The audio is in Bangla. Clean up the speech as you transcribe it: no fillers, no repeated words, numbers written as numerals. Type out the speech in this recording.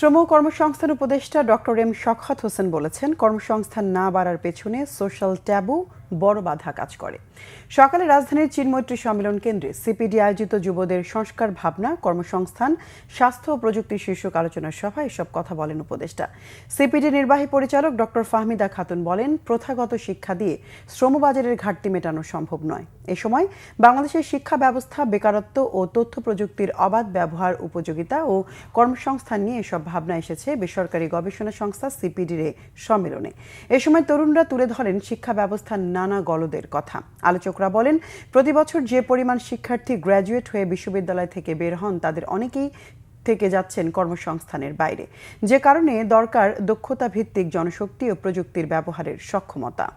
শ্রম ও কর্মসংস্থান উপদেষ্টা ডক্টর এম শওকত হোসেন বলেছেন, কর্মসংস্থান না বাড়ার পেছনে সোশ্যাল ট্যাবু বড় বাধা কাজ করে। সকালে রাজধানীর চিন্মৈত্রী সম্মেলন কেন্দ্রে সিপিডি আয়োজিত যুবদের সংস্কার ভাবনা, কর্মসংস্থান, স্বাস্থ্য ও প্রযুক্তি শীর্ষক আলোচনা সভায় এসব কথা বলেন উপদেষ্টা। সিপিডি নির্বাহী পরিচালক ডক্টর ফাহমিদা খাতুন বলেন, প্রথাগত শিক্ষা দিয়ে শ্রমবাজারের ঘাটতি মেটানো সম্ভব নয়। এ সময় বাংলাদেশের শিক্ষা ব্যবস্থা, বেকারত্ব ও তথ্য প্রযুক্তির অবাধ ব্যবহার, উপযোগিতা ও কর্মসংস্থান নিয়ে এসব ভাবনা এসেছে বেসরকারি গবেষণা সংস্থা সিপিডির সম্মেলনে। এ সময় তরুণরা তুলে ধরেন শিক্ষা ব্যবস্থার নানা গলদের কথা। আলোচকরা বলেন, প্রতি বছর যে পরিমাণ শিক্ষার্থী গ্র্যাজুয়েট হয়ে বিশ্ববিদ্যালয় থেকে বের হন, তাদের অনেকেই থেকে যাচ্ছেন কর্মসংস্থানের বাইরে, যে কারণে দরকার দক্ষতা ভিত্তিক জনশক্তি ও প্রযুক্তির ব্যবহারের সক্ষমতা।